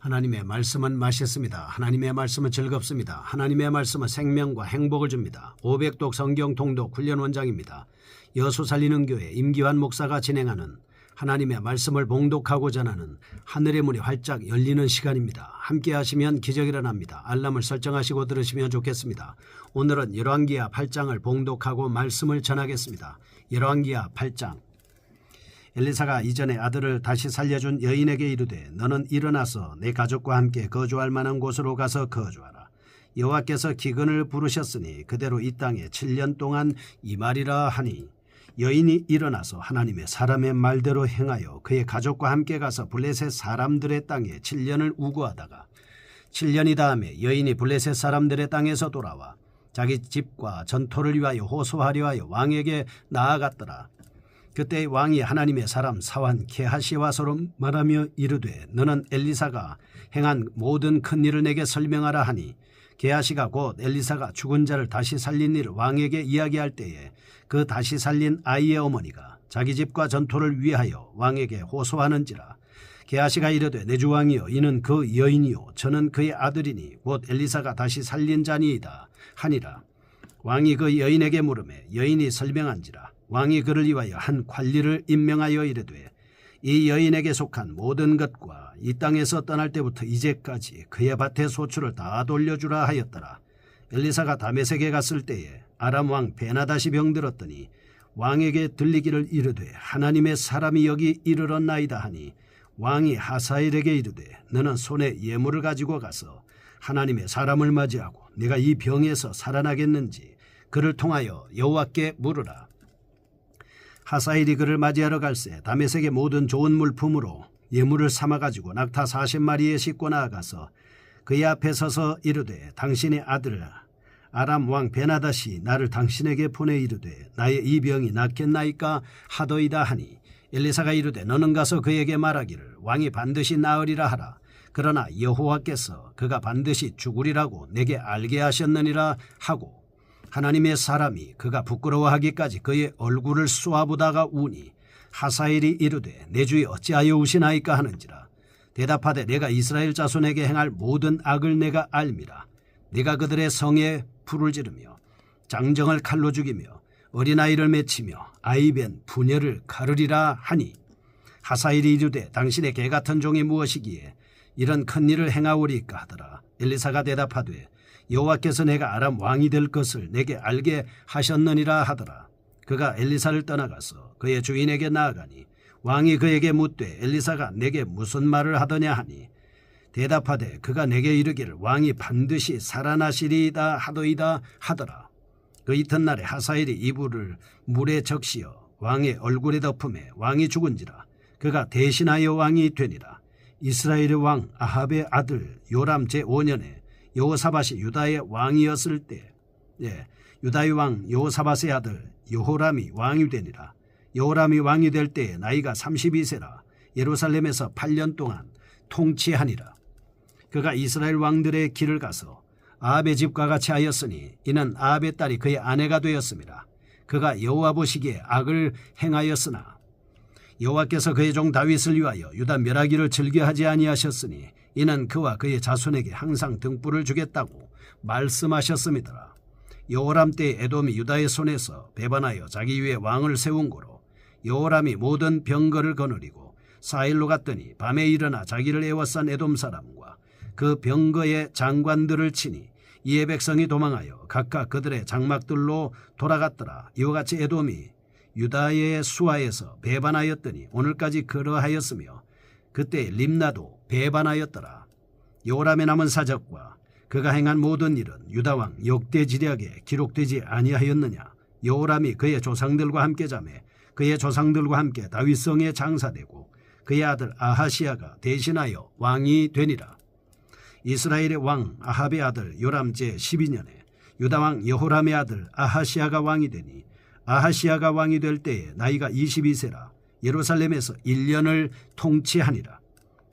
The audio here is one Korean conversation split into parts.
하나님의 말씀은 맛있습니다. 하나님의 말씀은 즐겁습니다. 하나님의 말씀은 생명과 행복을 줍니다. 500독 성경 통독 훈련 원장입니다. 여수 살리는 교회 임기환 목사가 진행하는 하나님의 말씀을 봉독하고 전하는 하늘의 문이 활짝 열리는 시간입니다. 함께 하시면 기적이 일어납니다. 알람을 설정하시고 들으시면 좋겠습니다. 오늘은 열왕기하 8장을 봉독하고 말씀을 전하겠습니다. 열왕기하 8장. 엘리사가 이전에 아들을 다시 살려준 여인에게 이르되 너는 일어나서 내 가족과 함께 거주할 만한 곳으로 가서 거주하라. 여호와께서 기근을 부르셨으니 그대로 이 땅에 7년 동안 임하리라 하니 여인이 일어나서 하나님의 사람의 말대로 행하여 그의 가족과 함께 가서 블레셋 사람들의 땅에 7년을 우거하다가 7년이 다음에 여인이 블레셋 사람들의 땅에서 돌아와 자기 집과 전토를 위하여 호소하려 하여 왕에게 나아갔더라. 그때 왕이 하나님의 사람 사환 게하시와 서로 말하며 이르되 너는 엘리사가 행한 모든 큰 일을 내게 설명하라 하니 게하시가 곧 엘리사가 죽은 자를 다시 살린 일을 왕에게 이야기할 때에 그 다시 살린 아이의 어머니가 자기 집과 전토를 위하여 왕에게 호소하는지라. 게하시가 이르되 내 주 왕이여 이는 그 여인이요 저는 그의 아들이니 곧 엘리사가 다시 살린 자니이다 하니라. 왕이 그 여인에게 물으매 여인이 설명한지라. 왕이 그를 위하여 한 관리를 임명하여 이르되 이 여인에게 속한 모든 것과 이 땅에서 떠날 때부터 이제까지 그의 밭의 소출을 다 돌려주라 하였더라. 엘리사가 다메섹에 갔을 때에 아람 왕 베나다시 병들었더니 왕에게 들리기를 이르되 하나님의 사람이 여기 이르렀나이다 하니 왕이 하사엘에게 이르되 너는 손에 예물을 가지고 가서 하나님의 사람을 맞이하고 내가 이 병에서 살아나겠는지 그를 통하여 여호와께 물으라. 하사엘이 그를 맞이하러 갈새 다메섹의 모든 좋은 물품으로 예물을 삼아가지고 낙타 40마리에 싣고 나아가서 그의 앞에 서서 이르되 당신의 아들 아람 왕 베나다시 나를 당신에게 보내 이르되 나의 이 병이 낫겠나이까 하더이다 하니 엘리사가 이르되 너는 가서 그에게 말하기를 왕이 반드시 나으리라 하라. 그러나 여호와께서 그가 반드시 죽으리라고 내게 알게 하셨느니라 하고 하나님의 사람이 그가 부끄러워하기까지 그의 얼굴을 쏘아보다가 우니 하사엘이 이르되 내 주에 어찌하여 우시나이까 하는지라. 대답하되 내가 이스라엘 자손에게 행할 모든 악을 내가 알미라. 내가 그들의 성에 불을 지르며 장정을 칼로 죽이며 어린아이를 맺히며 아이벤 부녀를 가르리라 하니 하사엘이 이르되 당신의 개같은 종이 무엇이기에 이런 큰 일을 행하오리까 하더라. 엘리사가 대답하되 여호와께서 내가 아람 왕이 될 것을 내게 알게 하셨느니라 하더라. 그가 엘리사를 떠나가서 그의 주인에게 나아가니 왕이 그에게 묻되 엘리사가 내게 무슨 말을 하더냐 하니 대답하되 그가 내게 이르기를 왕이 반드시 살아나시리이다 하더이다 하더라. 그 이튿날에 하사엘이 이불을 물에 적시어 왕의 얼굴에 덮음에 왕이 죽은지라. 그가 대신하여 왕이 되니라. 이스라엘의 왕 아합의 아들 요람 제5년에 여호사밧이 유다의 왕이었을 때 유다의 왕 여호사밧의 아들 여호람이 왕이 되니라. 여호람이 왕이 될 때에 나이가 32세라 예루살렘에서 8년 동안 통치하니라. 그가 이스라엘 왕들의 길을 가서 아합의 집과 같이 하였으니 이는 아합의 딸이 그의 아내가 되었습니다. 그가 여호와 보시기에 악을 행하였으나 여호와께서 그의 종 다윗을 위하여 유다 멸하기를 즐겨하지 아니하셨으니 이는 그와 그의 자손에게 항상 등불을 주겠다고 말씀하셨음이더라. 여호람 때 에돔이 유다의 손에서 배반하여 자기 위에 왕을 세운 고로 여호람이 모든 병거를 거느리고 사일로 갔더니 밤에 일어나 자기를 애워싼 에돔 사람과 그 병거의 장관들을 치니 이에 백성이 도망하여 각각 그들의 장막들로 돌아갔더라. 이와 같이 에돔이 유다의 수하에서 배반하였더니 오늘까지 그러하였으며 그때 림나도 배반하였더라. 여호람의 남은 사적과 그가 행한 모든 일은 유다왕 역대지략에 기록되지 아니하였느냐. 여호람이 그의 조상들과 함께 자매 그의 조상들과 함께 다윗성에 장사되고 그의 아들 아하시야가 대신하여 왕이 되니라. 이스라엘의 왕 아합의 아들 요람 제12년에 유다왕 여호람의 아들 아하시야가 왕이 되니 아하시야가 왕이 될 때에 나이가 22세라 예루살렘에서 1년을 통치하니라.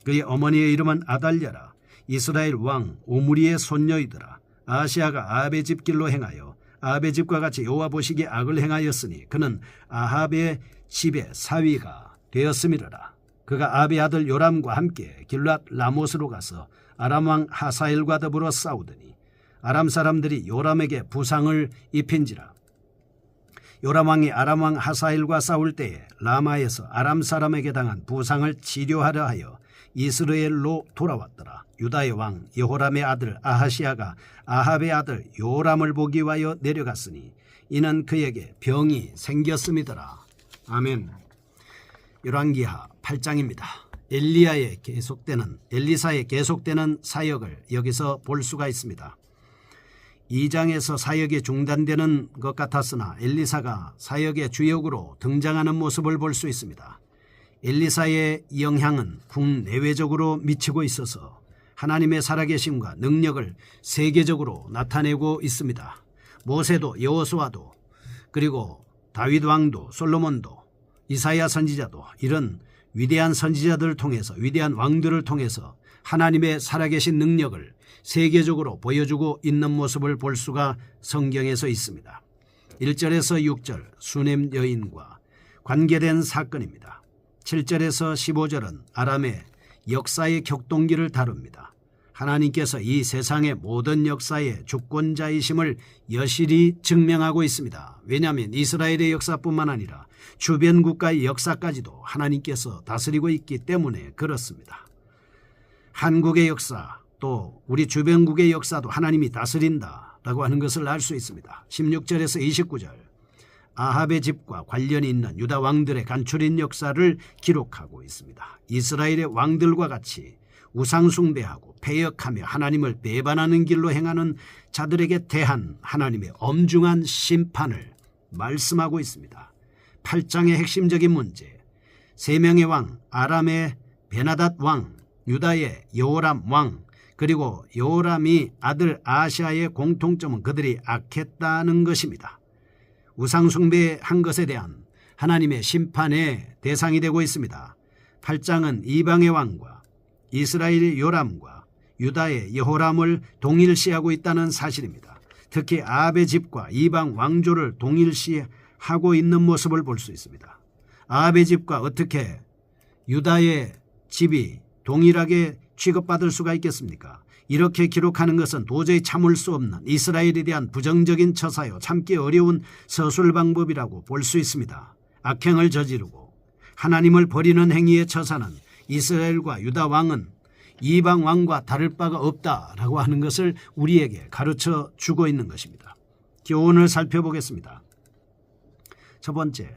그의 어머니의 이름은 아달랴라. 이스라엘 왕 오므리의 손녀이더라. 아하시야가 아합의 집 길로 행하여 아합의 집과 같이 여호와 보시기에 악을 행하였으니 그는 아합의 집의 사위가 되었음이로라. 그가 아합의 아들 요람과 함께 길랏 라못으로 가서 아람 왕 하사엘과 더불어 싸우더니 아람 사람들이 요람에게 부상을 입힌지라. 요람 왕이 아람 왕 하사엘과 싸울 때에 라마에서 아람 사람에게 당한 부상을 치료하려 하여 이스라엘로 돌아왔더라. 유다의 왕 여호람의 아들 아하시야가 아합의 아들 요람을 보기 위하여 내려갔으니 이는 그에게 병이 생겼음이더라. 아멘. 열왕기하 8장입니다. 엘리사의 계속되는 사역을 여기서 볼 수가 있습니다. 2장에서 사역이 중단되는 것 같았으나 엘리사가 사역의 주역으로 등장하는 모습을 볼 수 있습니다. 엘리사의 영향은 국내외적으로 미치고 있어서 하나님의 살아계심과 능력을 세계적으로 나타내고 있습니다. 모세도 여호수아도 그리고 다윗 왕도 솔로몬도 이사야 선지자도 이런 위대한 선지자들을 통해서 위대한 왕들을 통해서 하나님의 살아계신 능력을 세계적으로 보여주고 있는 모습을 볼 수가 성경에서 있습니다. 1절에서 6절 수넴 여인과 관계된 사건입니다. 7절에서 15절은 아람의 역사의 격동기를 다룹니다. 하나님께서 이 세상의 모든 역사의 주권자이심을 여실히 증명하고 있습니다. 왜냐하면 이스라엘의 역사뿐만 아니라 주변 국가의 역사까지도 하나님께서 다스리고 있기 때문에 그렇습니다. 한국의 역사 또 우리 주변국의 역사도 하나님이 다스린다라고 하는 것을 알 수 있습니다. 16절에서 29절 아합의 집과 관련이 있는 유다 왕들의 간추린 역사를 기록하고 있습니다. 이스라엘의 왕들과 같이 우상숭배하고 패역하며 하나님을 배반하는 길로 행하는 자들에게 대한 하나님의 엄중한 심판을 말씀하고 있습니다. 8장의 핵심적인 문제, 3명의 왕, 아람의 베나닷 왕, 유다의 여호람 왕, 그리고 여호람이 아들 아하시아의 공통점은 그들이 악했다는 것입니다. 우상숭배한 것에 대한 하나님의 심판의 대상이 되고 있습니다. 8장은 이방의 왕과 이스라엘의 요람과 유다의 여호람을 동일시하고 있다는 사실입니다. 특히 아합의 집과 이방 왕조를 동일시하고 있는 모습을 볼 수 있습니다. 아합의 집과 어떻게 유다의 집이 동일하게 취급받을 수가 있겠습니까? 이렇게 기록하는 것은 도저히 참을 수 없는 이스라엘에 대한 부정적인 처사요 참기 어려운 서술 방법이라고 볼 수 있습니다. 악행을 저지르고 하나님을 버리는 행위의 처사는 이스라엘과 유다 왕은 이방 왕과 다를 바가 없다라고 하는 것을 우리에게 가르쳐 주고 있는 것입니다. 교훈을 살펴보겠습니다. 첫 번째,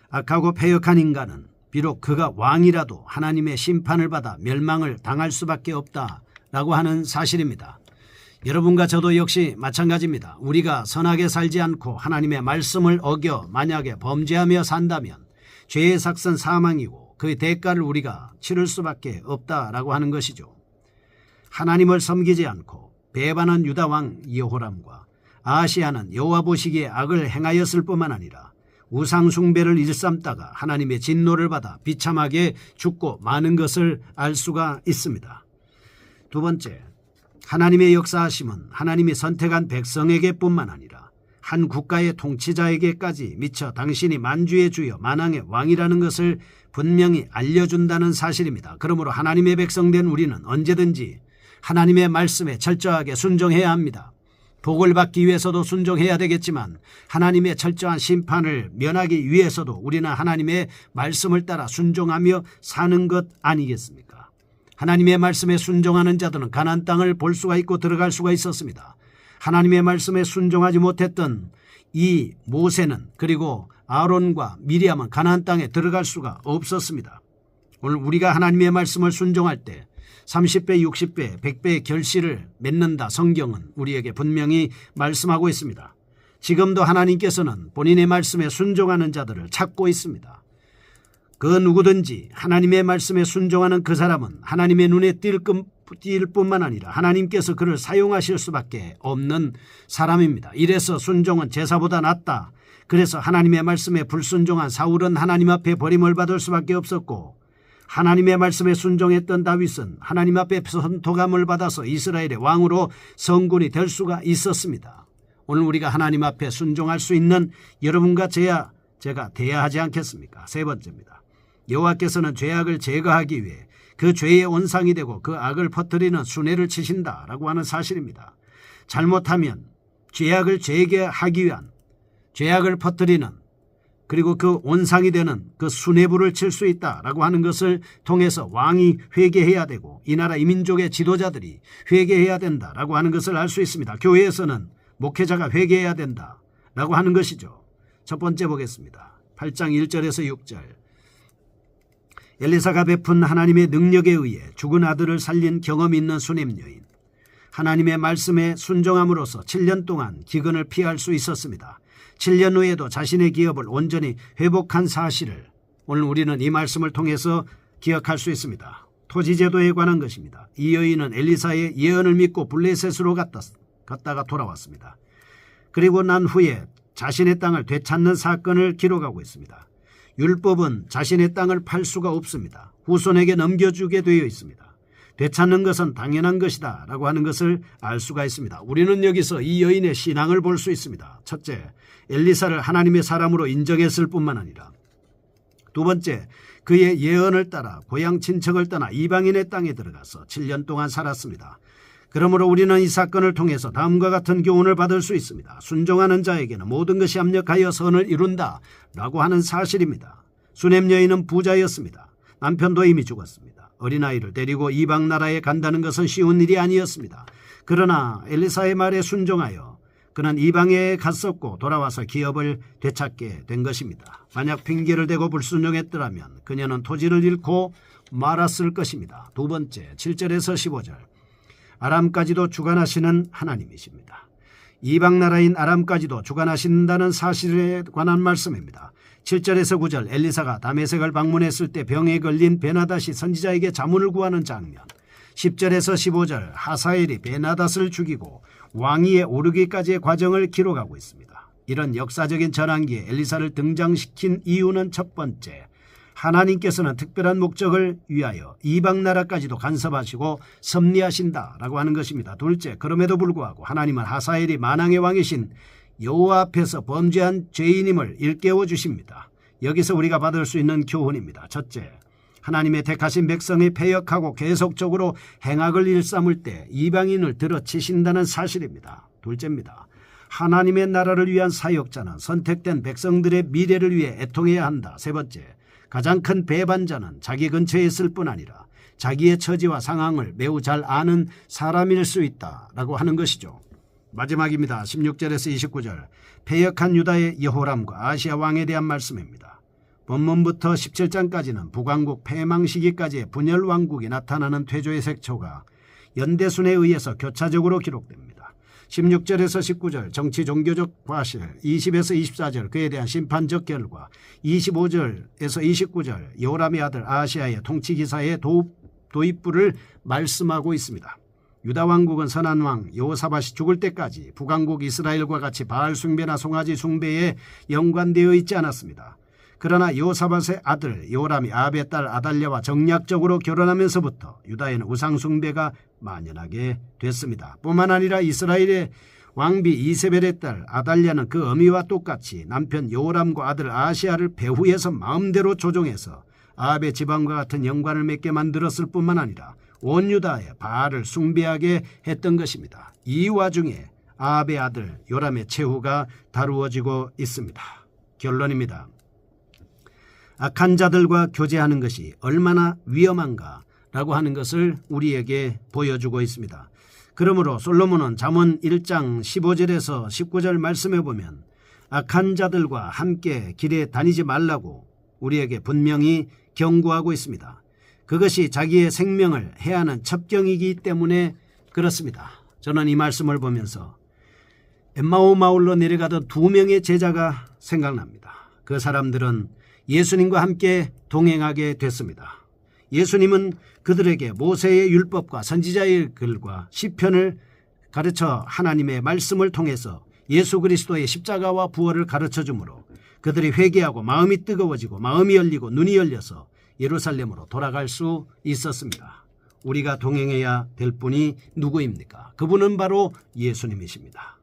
악하고 패역한 인간은 비록 그가 왕이라도 하나님의 심판을 받아 멸망을 당할 수밖에 없다라고 하는 사실입니다. 여러분과 저도 역시 마찬가지입니다. 우리가 선하게 살지 않고 하나님의 말씀을 어겨 만약에 범죄하며 산다면 죄의 삭은 사망이고 그 대가를 우리가 치를 수밖에 없다라고 하는 것이죠. 하나님을 섬기지 않고 배반한 유다 왕 여호람과 아하시야는 여호와 보시기에 악을 행하였을 뿐만 아니라 우상 숭배를 일삼다가 하나님의 진노를 받아 비참하게 죽고 마는 것을 알 수가 있습니다. 두 번째, 하나님의 역사하심은 하나님이 선택한 백성에게뿐만 아니라 한 국가의 통치자에게까지 미쳐 당신이 만주의 주여 만왕의 왕이라는 것을 분명히 알려준다는 사실입니다. 그러므로 하나님의 백성된 우리는 언제든지 하나님의 말씀에 철저하게 순종해야 합니다. 복을 받기 위해서도 순종해야 되겠지만 하나님의 철저한 심판을 면하기 위해서도 우리는 하나님의 말씀을 따라 순종하며 사는 것 아니겠습니까? 하나님의 말씀에 순종하는 자들은 가나안 땅을 볼 수가 있고 들어갈 수가 있었습니다. 하나님의 말씀에 순종하지 못했던 이 모세는 그리고 아론과 미리암은 가나안 땅에 들어갈 수가 없었습니다. 오늘 우리가 하나님의 말씀을 순종할 때 30배, 60배, 100배의 결실을 맺는다. 성경은 우리에게 분명히 말씀하고 있습니다. 지금도 하나님께서는 본인의 말씀에 순종하는 자들을 찾고 있습니다. 그 누구든지 하나님의 말씀에 순종하는 그 사람은 하나님의 눈에 띌 뿐만 아니라 하나님께서 그를 사용하실 수밖에 없는 사람입니다. 이래서 순종은 제사보다 낫다. 그래서 하나님의 말씀에 불순종한 사울은 하나님 앞에 버림을 받을 수밖에 없었고 하나님의 말씀에 순종했던 다윗은 하나님 앞에 선토감을 받아서 이스라엘의 왕으로 성군이 될 수가 있었습니다. 오늘 우리가 하나님 앞에 순종할 수 있는 여러분과 제가 돼야 하지 않겠습니까? 세 번째입니다. 여호와께서는 죄악을 제거하기 위해 그 죄의 온상이 되고 그 악을 퍼뜨리는 순회를 치신다라고 하는 사실입니다. 잘못하면 죄악을 제거하기 위한 죄악을 퍼뜨리는 그리고 그 온상이 되는 그 수뇌부를 칠 수 있다라고 하는 것을 통해서 왕이 회개해야 되고 이 나라 이민족의 지도자들이 회개해야 된다라고 하는 것을 알 수 있습니다. 교회에서는 목회자가 회개해야 된다라고 하는 것이죠. 첫 번째 보겠습니다. 8장 1절에서 6절. 엘리사가 베푼 하나님의 능력에 의해 죽은 아들을 살린 경험이 있는 수넴 여인. 하나님의 말씀에 순종함으로써 7년 동안 기근을 피할 수 있었습니다. 7년 후에도 자신의 기업을 온전히 회복한 사실을 오늘 우리는 이 말씀을 통해서 기억할 수 있습니다. 토지제도에 관한 것입니다. 이 여인은 엘리사의 예언을 믿고 블레셋으로 갔다가 돌아왔습니다. 그리고 난 후에 자신의 땅을 되찾는 사건을 기록하고 있습니다. 율법은 자신의 땅을 팔 수가 없습니다. 후손에게 넘겨주게 되어 있습니다. 되찾는 것은 당연한 것이다 라고 하는 것을 알 수가 있습니다. 우리는 여기서 이 여인의 신앙을 볼 수 있습니다. 첫째, 엘리사를 하나님의 사람으로 인정했을 뿐만 아니라 두 번째, 그의 예언을 따라 고향 친척을 떠나 이방인의 땅에 들어가서 7년 동안 살았습니다. 그러므로 우리는 이 사건을 통해서 다음과 같은 교훈을 받을 수 있습니다. 순종하는 자에게는 모든 것이 합력하여 선을 이룬다 라고 하는 사실입니다. 수넴 여인은 부자였습니다. 남편도 이미 죽었습니다. 어린아이를 데리고 이방 나라에 간다는 것은 쉬운 일이 아니었습니다. 그러나 엘리사의 말에 순종하여 그는 이방에 갔었고 돌아와서 기업을 되찾게 된 것입니다. 만약 핑계를 대고 불순종했더라면 그녀는 토지를 잃고 말았을 것입니다. 두 번째, 7절에서 15절. 아람까지도 주관하시는 하나님이십니다. 이방 나라인 아람까지도 주관하신다는 사실에 관한 말씀입니다. 7절에서 9절 엘리사가 다메섹을 방문했을 때 병에 걸린 베나닷이 선지자에게 자문을 구하는 장면, 10절에서 15절 하사엘이 베나닷을 죽이고 왕위에 오르기까지의 과정을 기록하고 있습니다. 이런 역사적인 전환기에 엘리사를 등장시킨 이유는 첫 번째, 하나님께서는 특별한 목적을 위하여 이방 나라까지도 간섭하시고 섭리하신다라고 하는 것입니다. 둘째, 그럼에도 불구하고 하나님은 하사엘이 만왕의 왕이신 여호와 앞에서 범죄한 죄인임을 일깨워 주십니다. 여기서 우리가 받을 수 있는 교훈입니다. 첫째, 하나님의 택하신 백성이 패역하고 계속적으로 행악을 일삼을 때 이방인을 들어치신다는 사실입니다. 둘째입니다. 하나님의 나라를 위한 사역자는 선택된 백성들의 미래를 위해 애통해야 한다. 세 번째, 가장 큰 배반자는 자기 근처에 있을 뿐 아니라 자기의 처지와 상황을 매우 잘 아는 사람일 수 있다라고 하는 것이죠. 마지막입니다. 16절에서 29절 패역한 유다의 여호람과 아시아 왕에 대한 말씀입니다. 본문부터 17장까지는 북왕국 패망 시기까지의 분열 왕국이 나타나는 퇴조의 색초가 연대순에 의해서 교차적으로 기록됩니다. 16절에서 19절 정치 종교적 과실, 20에서 24절 그에 대한 심판적 결과, 25절에서 29절 여호람의 아들 아하시아의 통치기사의 도입부를 말씀하고 있습니다. 유다 왕국은 선한 왕 여호사밧이 죽을 때까지 북왕국 이스라엘과 같이 바알 숭배나 송아지 숭배에 연관되어 있지 않았습니다. 그러나 여호사밧의 아들 여호람이 아합의 딸 아달랴와 정략적으로 결혼하면서부터 유다에는 우상 숭배가 만연하게 됐습니다. 뿐만 아니라 이스라엘의 왕비 이세벨의 딸 아달랴는 그 어미와 똑같이 남편 여호람과 아들 아하시아를 배후에서 마음대로 조종해서 아합의 지방과 같은 연관을 맺게 만들었을 뿐만 아니라 온 유다에 바알을 숭배하게 했던 것입니다. 이 와중에 아합의 아들 요람의 최후가 다루어지고 있습니다. 결론입니다. 악한 자들과 교제하는 것이 얼마나 위험한가라고 하는 것을 우리에게 보여주고 있습니다. 그러므로 솔로몬은 잠언 1장 15절에서 19절 말씀해 보면 악한 자들과 함께 길에 다니지 말라고 우리에게 분명히 경고하고 있습니다. 그것이 자기의 생명을 해하는 첩경이기 때문에 그렇습니다. 저는 이 말씀을 보면서 엠마오 마을로 내려가던 2명의 제자가 생각납니다. 그 사람들은 예수님과 함께 동행하게 됐습니다. 예수님은 그들에게 모세의 율법과 선지자의 글과 시편을 가르쳐 하나님의 말씀을 통해서 예수 그리스도의 십자가와 부활을 가르쳐 주므로 그들이 회개하고 마음이 뜨거워지고 마음이 열리고 눈이 열려서 예루살렘으로 돌아갈 수 있었습니다. 우리가 동행해야 될 분이 누구입니까? 그분은 바로 예수님이십니다.